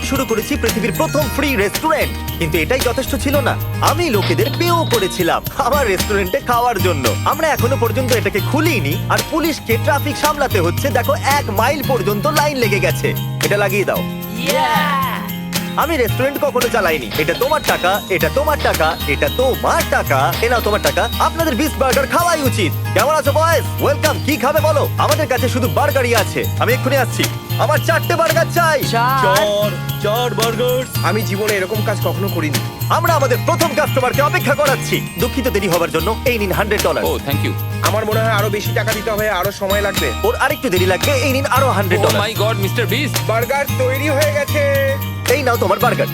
শুরু করেছি পৃথিবীর প্রথম ফ্রি রেস্টুরেন্ট, কিন্তু এটাই যথেষ্ট ছিল না। আমি লোকেদের পেও করেছিলাম আমার রেস্টুরেন্টে খাওয়ার জন্য। আমরা এখনো পর্যন্ত এটাকে খুলিনি, আর পুলিশকে ট্রাফিক সামলাতে হচ্ছে। দেখো 1 মাইল পর্যন্ত লাইন লেগে গেছে। এটা লাগিয়ে দাও। আমি রেস্টুরেন্ট কখনো চালাইনি। এটা তোমার টাকা, এটা তোমার টাকা, এটা তোমার টাকা। এ নাও তোমার টাকা। আপনাদের বিস্ট বার্গার খাওয়াই উচিত। কেমন আছো বয়েস? ওয়েলকাম। কি খাবে বলো? আমাদের কাছে শুধু বার্গারই আছে। আমি এক্ষুনি আসছি। আমার 4টে বার্গার চাই। চার বার্গার। আমি জীবনে এরকম কাজ কখনো করিনি। আমরা আমাদের প্রথম কাস্টমারকে অপেক্ষা করাচ্ছি। দুঃখিত দেরি হবার জন্য। এই নিন $100। ও থ্যাংক ইউ। আমার মনে হয় আরো বেশি টাকা দিতে হবে, আরো সময় লাগবে। ওর আরেকটু দেরি লাগবে। এই নিন আরো ও $100। মাই গড মিস্টার বিস্ট। বার্গার তৈরি হয়ে গেছে। এই নাও তোমার বার্গার।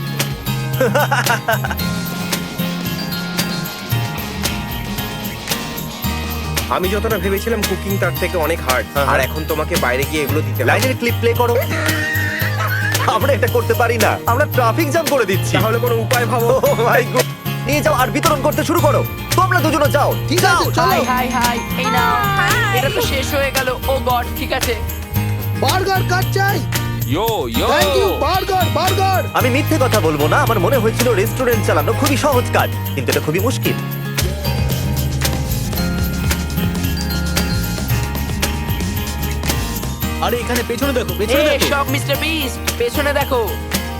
আমি যতটা ভেবেছিলাম কুকিং তার থেকে অনেক হার্ড। হ্যাঁ, আর হ্যাঁ। এখন তোমাকে বাইরে গিয়ে এগুলো দিতে হবে। লাইনের ক্লিপ প্লে করো। আমরা এটা করতে পারি না। আমরা ট্রাফিক জ্যাম করে দিচ্ছি। তাহলে কোনো উপায় ভাবো। Oh my God! নিয়ে যাও আর বিতরণ করতে শুরু করো। তোমরা দুজনে যাও। যাও। হাই হাই হাই, এই নাও। এটা তো শেষ হয়ে গেল। ও গড, ঠিক আছে। বার্গার কাট চাই। Yo yo. Thank you. Burger burger. আমি মিথ্যে কথা বলবো না। আমার মনে হয়েছিল রেস্টুরেন্ট চালানো খুবই সহজ কাজ, কিন্তু এটা খুবই মুশকিল। আরে এখানে পেছনে দেখো, পেছনে এই দেখো। সব মিস্টার বিস্ট, পেছনে দেখো।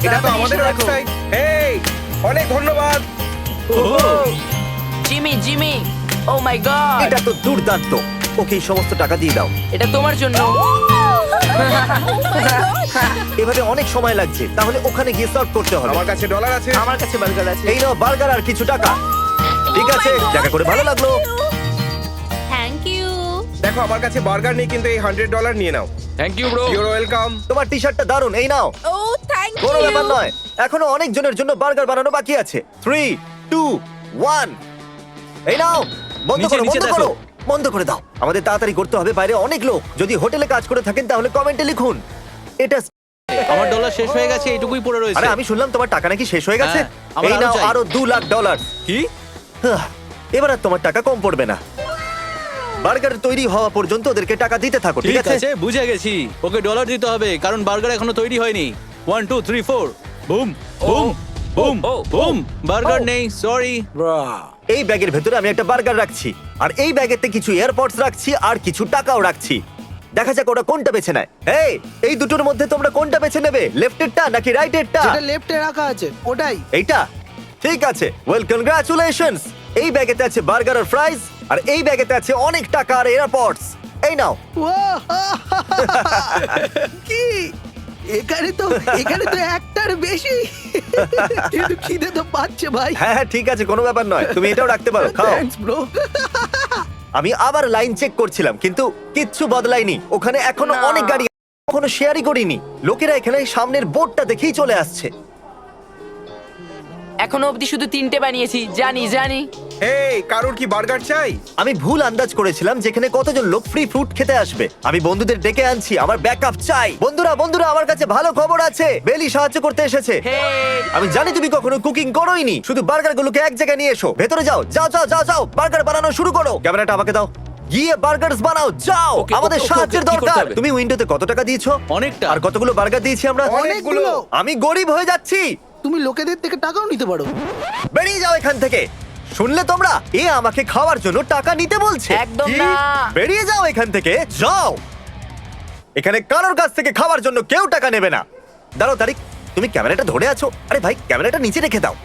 এটা তো তাড়াতাড়ি আমাদের এসে দেখো। ওয়েবসাইট। এই অনেক ধন্যবাদ। জিমি জিমি, ও মাই গড, এটা তো দুর্দান্ত। ওকে এই সমস্ত টাকা দিয়ে দাও। এটা তোমার জন্য। এভাবে অনেক সময় লাগছে। তাহলে ওখানে গিয়ে সার্ভ করতে হবে। আমার কাছে ডলার আছে। আমার কাছে বার্গার আছে। এই নাও বার্গার আর কিছু টাকা। ঠিক আছে, দেখা করে ভালো লাগলো। Thank you. দেখো আমার কাছে বার্গার নেই, কিন্তু এই $100 নিয়ে নাও। Thank you bro. You're welcome. তোমার টি শার্টটা দারুণ। এই নাও। ও থ্যাংক কোনো ইউ। ব্যাপার নয়। এখনো অনেক জনের জন্য বার্গার বানানো বাকি আছে। 3, 2, 1। এই নাও। বন্ধ নিচে, করো, নিচে বন্ধ দেখো। করো, বন্ধ করে দাও। আমাদের তাড়াতাড়ি করতে হবে, বাইরে অনেক লোক। যদি হোটেলে কাজ করে থাকেন তাহলে কমেন্টে লিখুন। এটা আমার ডলার শেষ হয়ে গেছে, এইটুকুই পড়ে রয়েছে। আরে আমি শুনলাম তোমার টাকা নাকি শেষ হয়ে গেছে। হ্যাঁ, আমার এই আরো নাও চাই। আরো $2 লাখ। কি? এবার আর তোমার টাকা কম পড়বে না। বার্গার তৈরি হওয়া পর্যন্ত ওদেরকে টাকা দিতে থাকো, ঠিক আছে? বুঝে গেছি। ওকে ডলার দিতে হবে কারণ বার্গার এখনো তৈরি হয়নি। 1 2 3 4 বুম বুম বুম ও, ও, বুম। বার্গার ও। নেই, সরি। এই ব্যাগের ভেতরে আমি একটা বার্গার রাখছি, আর এই ব্যাগেতে কিছু এয়ারপডস রাখছি, আর কিছু টাকাও রাখছি। দেখা যাক ওরা কোনটা বেছে নেয়। এই দুটোর মধ্যে তোমরা কোনটা বেছে নেবে? লেফটেরটা নাকি রাইটেরটা? যেটা লেফটে রাখা আছে ওটাই। এইটা ঠিক আছে। Well, congratulations. এই ব্যাগেতে আছে বার্গার আর ফ্রাইজ, আর এই ব্যাগেতে আছে অনেক টাকা আর এয়ারপডস। এই নাও। কি? এখানে তো একটার বেশি। কিন্তু খিদে তো পাচ্ছে ভাই। হ্যাঁ হ্যাঁ, ঠিক আছে, কোনো ব্যাপার নয়। তুমি এটাও রাখতে পারো, খাও। Thanks bro. আমি আবার লাইন চেক করছিলাম, কিন্তু কিচ্ছু বদলায়নি। ওখানে এখনো না। অনেক গাড়ি, কখনো শেয়ারই করিনি। লোকেরা এখানে সামনের বোর্ডটা দেখেই চলে আসছে। এখনো অবধি শুধু 3টে বানিয়েছি। জানি। এই কারোর কি বার্গার চাই? আমি ভুল আন্দাজ করেছিলাম যেখানে কতজন লোক ফ্রি ফ্রুট খেতে আসবে। আমি বন্ধুদের ডেকে আনছি, আমার ব্যাকআপ চাই। বন্ধুরা, আমার কাছে ভালো খবর আছে। বেলি সাহায্য করতে এসেছে। হে, আমি জানি তুমি কখনো কুকিং করোইনি। শুধু বার্গারগুলোকে এক জায়গায় নিয়ে এসো। ভেতরে যাও, বার্গার বানানো শুরু করো। ক্যামেরাটা আমাকে দাও। গিয়ে বার্গারস বানাও, যাও। Okay, আমাদের okay, সাহায্যের কি করতে দরকার। হবে? তুমি উইন্ডোতে কত টাকা দিয়েছো? অনেকটা। আর কতগুলো বার্গার দিয়েছি আমরা? অনেকগুলো। আমি গরিব হয়ে যাচ্ছি। তুমি লোকেদের থেকে টাকাও নিতে পারো। বেরিয়ে যাও এখান থেকে। শুনলে তোমরা? এ আমাকে খাওয়ার জন্য টাকা নিতে বলছে। একদম কি? না। বেরিয়ে যাও এখান থেকে, যাও। এখানে কারোর কাছ থেকে খাওয়ার জন্য কেউ টাকা নেবে না। দাঁড়াও তারিক, তুমি ক্যামেরাটা ধরে আছো? আরে ভাই, ক্যামেরাটা নিচে রেখে দাও।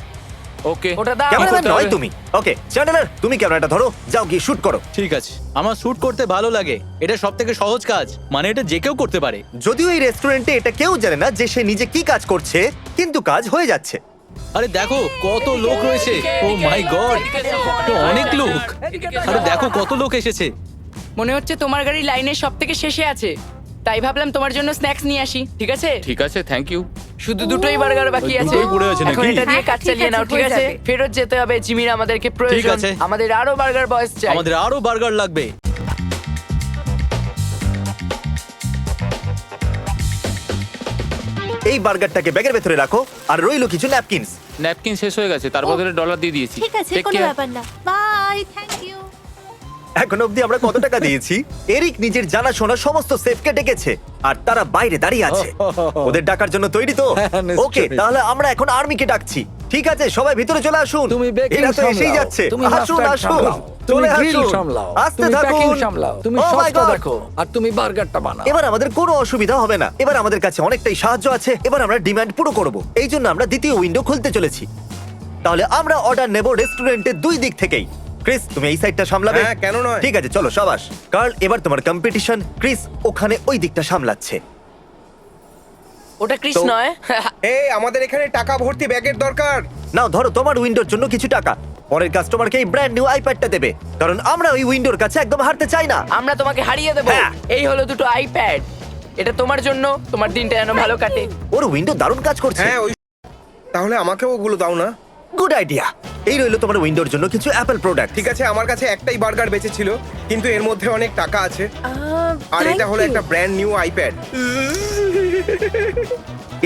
ওকে। ওটা দাও। ক্যামেরাম্যান করতে নয় হবে? তুমি। ওকে চ্যানেলার, তুমি ক্যামেরাটা ধরো, যাও গিয়ে শুট করো। ঠিক আছে। আমার শুট করতে ভালো লাগে। এটা সবথেকে সহজ কাজ। মানে এটা যে কেউ করতে পারে। যদিও এই রেস্টুরেন্টে এটা কেউ জানে না যে সে নিজে কি কাজ করছে, কিন্তু কাজ হয়ে যাচ্ছে। আরে দেখো কত লোক রয়েছে। ও মাই গড, অনেক লোক। আরে দেখো কত লোক এসেছে। মনে হচ্ছে তোমার গাড়ি লাইনের সবথেকে শেষে আছে। তাই ভাবলাম তোমার জন্য স্ন্যাক্স নিয়ে আসি, ঠিক আছে? ঠিক আছে, থ্যাংক ইউ। শুধু দুটোই বার্গার বাকি ওই আছে। দুটোই পড়ে আছে এখন নাকি? এটা দিয়ে হ্যাঁ, কাজ ঠিক চালিয়ে আছে, নাও, ঠিক হয়ে আছে? যাবে। ফেরত যেতে হবে, জিমির আমাদেরকে প্রয়োজন। আছে। আমাদের আরো বার্গার বয়স চাই। আমাদের আরো বার্গার লাগবে। এই বার্গারটাকে ব্যাগের ভেতরে রাখো, আর রইলো কিছু ন্যাপকিনস। ন্যাপকিন শেষ হয়ে গেছে, তার বদলে ডলার দিয়ে দিয়েছি। ঠিক আছে, Take কোনো care. ব্যাপার না। Bye, thank you. এখন অবধি আমরা কত টাকা দিয়েছি? এরিক নিজের জানাশোনা সমস্ত সেফকে ডেকেছে আর তারা বাইরে দাঁড়িয়ে আছে। ওদের ডাকার জন্য তৈরি তো? হ্যাঁ, নিশ্চয়ই। ওকে, তাহলে আমরা এখন আর্মিকে ডাকছি। ঠিক আছে, সবাই ভিতরে চলে আসুন। তুমি বেকিং এরা তো এসেই সামলাও, যাচ্ছে। তুমি আসুন মাস্টার্ড আসুন, সামলাও, তুমি চলে গ্রিল আসুন। সামলাও, আসতে তুমি প্যাকিং থাকুন। সামলাও, তুমি Oh my সসটা God! দেখো আর তুমি বার্গারটা বানাও। এবার আমাদের কোনো অসুবিধা হবে না। এবার আমাদের কাছে অনেকটাই সাহায্য আছে। এবার আমরা ডিমান্ড পুরো করব। এই জন্য আমরা দ্বিতীয় উইন্ডো খুলতে চলেছি। তাহলে আমরা অর্ডার নেব রেস্টুরেন্টের দুই দিক থেকেই। ক্রিস, তুমি এই সাইডটা সামলাবে? হ্যাঁ, কেন নয়? ঠিক আছে, চলো সাবাস। কার্ল, এবার তোমার কম্পিটিশন। ক্রিস ওখানে ওই দিকটা সামলাচ্ছে। ওটা ক্রিস তো- নয়। এই আমাদের এখানে টাকা ভর্তি ব্যাগের দরকার। নাও ধরো তোমার উইন্ডোর জন্য কিছু টাকা। পরের কাস্টমারকে এই ব্র্যান্ড নিউ আইপ্যাডটা দেবে, কারণ আমরা ওই উইন্ডোর কাছে একদম হারতে চাই না। আমরা তোমাকে হারিয়ে দেবো। হ্যাঁ। এই হলো দুটো আইপ্যাড। এটা তোমার জন্য, তোমার দিনটা যেন ভালো কাটে। ওর উইন্ডো দারুণ কাজ করছে। হ্যাঁ ওই, তাহলে আমাকেও ওগুলো দাও না। Good idea. এই রইলো তোমার উইন্ডোর জন্য কিছু অ্যাপল প্রোডাক্ট। ঠিক আছে, আমার কাছে একটাই বার্গার বেঁচে ছিল, কিন্তু এর মধ্যে অনেক টাকা আছে। আর এটা হলো একটা ব্র্যান্ড নিউ আইপ্যাড।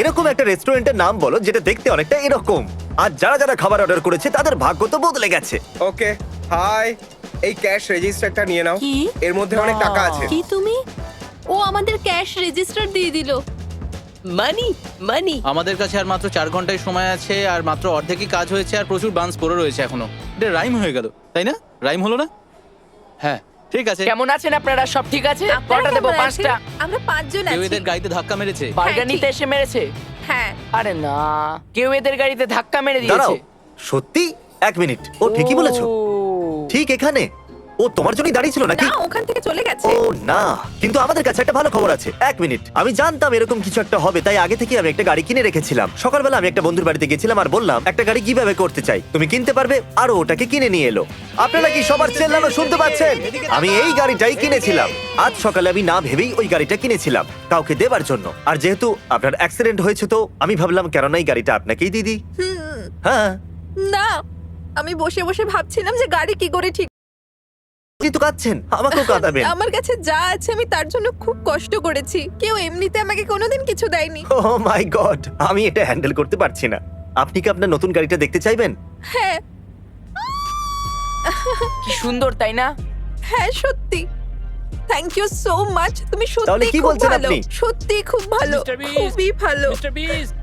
এরকম একটা রেস্টুরেন্টের নাম বলো যেটা দেখতে অনেকটা এরকম। আর যারা যারা খাবার অর্ডার করেছে তাদের ভাগ্য তো বদলে গেছে। ওকে, হাই, এই ক্যাশ রেজিস্টারটা নিয়ে নাও। কি? এর মধ্যে অনেক টাকা আছে। কি তুমি? ও আমাদের ক্যাশ রেজিস্টার দিয়ে দিল। মানি মানি। আমাদের কাছে আর মাত্র 4 ঘন্টায় সময় আছে, আর মাত্র অর্ধেকই কাজ হয়েছে, আর প্রচুর বান্স পড়ে রয়েছে এখনো। এটা রাইম হয়ে গেল, তাই না? রাইম হলো না? হ্যাঁ, ঠিক আছে। কেমন আছেন আপনারা? সব ঠিক আছে? কটা দেবো? 5টা। আমরা 5 জন কেউ আছি। এদের গাড়িতে ধাক্কা মেরেছে। বার্গার হ্যাঁ, নিতে ঠিক। এসে মেরেছে? হ্যাঁ। আরে না, কেউ এদের গাড়িতে ধাক্কা মেরে দাঁড়াও, দিয়েছে। সত্যি? এক মিনিট, ও ঠিকই বলেছো। ও। ঠিক এখানে। ও তোমার জন্যই দাঁড়িয়ে ছিল নাকি? না, ওখান থেকে চলে গেছে। ও না, কিন্তু আমাদের কাছে একটা ভালো খবর আছে। এক মিনিট, আমি জানতাম এরকম কিছু একটা হবে, তাই আগে থেকে আমি একটা গাড়ি কিনে রেখেছিলাম। সকালবেলা আমি একটা বন্ধুর বাড়িতে গেছিলাম আর বললাম একটা গাড়ি কিভাবে করতে চাই, তুমি কিনতে পারবে? আর ও ওটাকে কিনে নিয়ে এলো। আপনারা কি সবার চেল্লানো শুনতে পাচ্ছেন? আমি এই গাড়িটাই কিনেছিলাম। আজ সকালে আমি না ভেবেই ওই গাড়িটা কিনেছিলাম কাউকে দেবার জন্য। আর যেহেতু আপনার অ্যাক্সিডেন্ট হয়েছে, তো আমি ভাবলাম কেননা এই গাড়িটা আপনাকেই দিয়ে দিই। হ্যাঁ, না, আমি বসে বসে ভাবছিলাম যে গাড়ি কি করে ঠিক। আপনি তো কাঁদছেন, আমাকেও কাঁদাবেন। আমার কাছে যা আছে আমি তার জন্য খুব কষ্ট করেছি। কেউ এমনিতে আমাকে কোনোদিন কিছু দেয়নি। ও মাই গড, আমি এটা হ্যান্ডেল করতে পারছি না। আপনি কি আপনার নতুন গাড়িটা দেখতে চাইবেন? হ্যাঁ, কি সুন্দর, তাই না? হ্যাঁ, সত্যি। Thank you so much. তুমি তাহলে সত্যি কি খুব বলছেন ভালো। আপনি? সত্যি খুব ভালো, মিস্টার বিস্ট, খুবই ভালো। মিস্টার বিস্ট,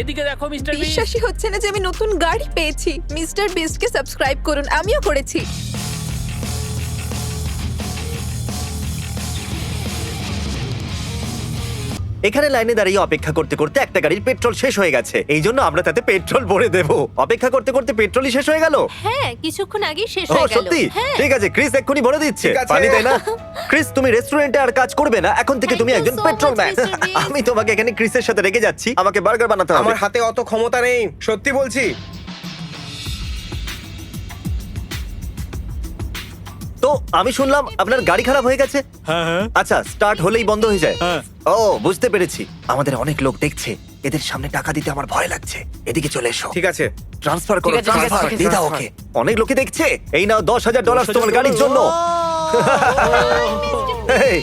এদিকে দেখো মিস্টার বিস্ট। বিশ্বাসই হচ্ছে না যে আমি নতুন গাড়ি পেয়েছি। মিস্টার বিস্টকে সাবস্ক্রাইব করুন, আমিও করেছি। এখানে লাইনে দাঁড়িয়ে অপেক্ষা করতে করতে একটা গাড়ির পেট্রোল শেষ হয়ে গেছে, এই জন্য আমরা তাতে পেট্রোল ভরে দেব। অপেক্ষা করতে করতে পেট্রোলই শেষ হয়ে গেল। হ্যাঁ, কিছুক্ষণ আগেই শেষ ও হয়ে গেল। সত্যি? হ্যাঁ। ঠিক আছে, ক্রিস এক্ষুনি ভরে দিচ্ছে। ঠিক আছে। পানি তাই না? ক্রিস, তুমি রেস্টুরেন্টে আর কাজ করবে না, এখন থেকে Thank তুমি you একজন so petrol much, man. Mr. Beast. আমি তোমাকে এখানে ক্রিসের সাথে রেখে যাচ্ছি, আমাকে বার্গার বানাতে হবে। আমার হাতে অত ক্ষমতা নেই, সত্যি বলছি। তো আমি শুনলাম আপনার গাড়ি খারাপ হয়ে গেছে। আচ্ছা, স্টার্ট হলেই বন্ধ হয়ে যায়। ও, বুঝতে পেরেছি। আমাদের অনেক লোক দেখছে, এদের সামনে টাকা দিতে আমার ভয় লাগছে। এদিকে চলে এসো। ঠিক আছে, ট্রান্সফার করো, ঠিক আছে, ঠিক আছে, ট্রান্সফার ঠিক আছে, দিয়ে দাও ওকে। অনেক লোকে দেখছে। এই নাও $10,000 তোমার গাড়ির জন্য। এই,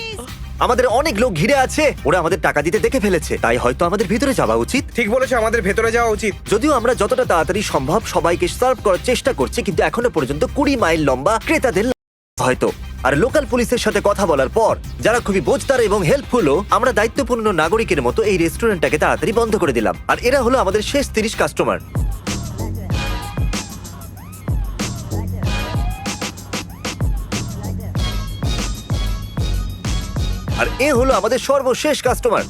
আমাদের অনেক লোক ঘিরে আছে, ওরা আমাদের টাকা দিতে দেখে ফেলেছে, তাই হয়তো আমাদের ভিতরে যাওয়া উচিত। ঠিক বলেছো, আমাদের ভেতরে যাওয়া উচিত। যদিও আমরা যতটা তাড়াতাড়ি সম্ভব সবাইকে সার্ভ করার চেষ্টা করছি, কিন্তু এখনো পর্যন্ত 20 মাইল লম্বা ক্রেতাদের হয়তো। আর লোকাল পুলিশের সাথে কথা বলার পর, যারা খুবই বোঝদার এবং হেল্পফুলও, আমরা দায়িত্বপূর্ণ নাগরিকের মতো এই রেস্টুরেন্টটাকে তাড়াতাড়ি বন্ধ করে দিলাম। আর এরা হলো আমাদের শেষ 30 কাস্টমার। আর এ হলো আমাদের সর্বশেষ কাস্টমার।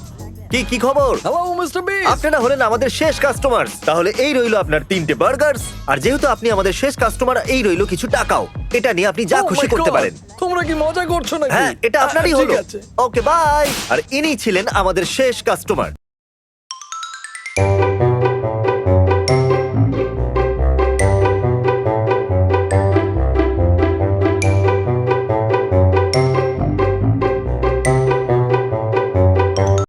কি কি খবর? Hello mister beast. আপনারা হলেন আমাদের শেষ কাস্টমার। তাহলে এই রইলো আপনার 3টে বার্গারস, আর যেহেতু আপনি আমাদের শেষ কাস্টমার, এই রইলো কিছু টাকাও। এটা নিয়ে আপনি যা Oh খুশি my করতে God! পারেন। তোমরা কি মজা করছো নাকি? হ্যাঁ, এটা আপনারই ঠিক হলো। আছে। ওকে, বাই। আর ইনি ছিলেন আমাদের শেষ কাস্টমার।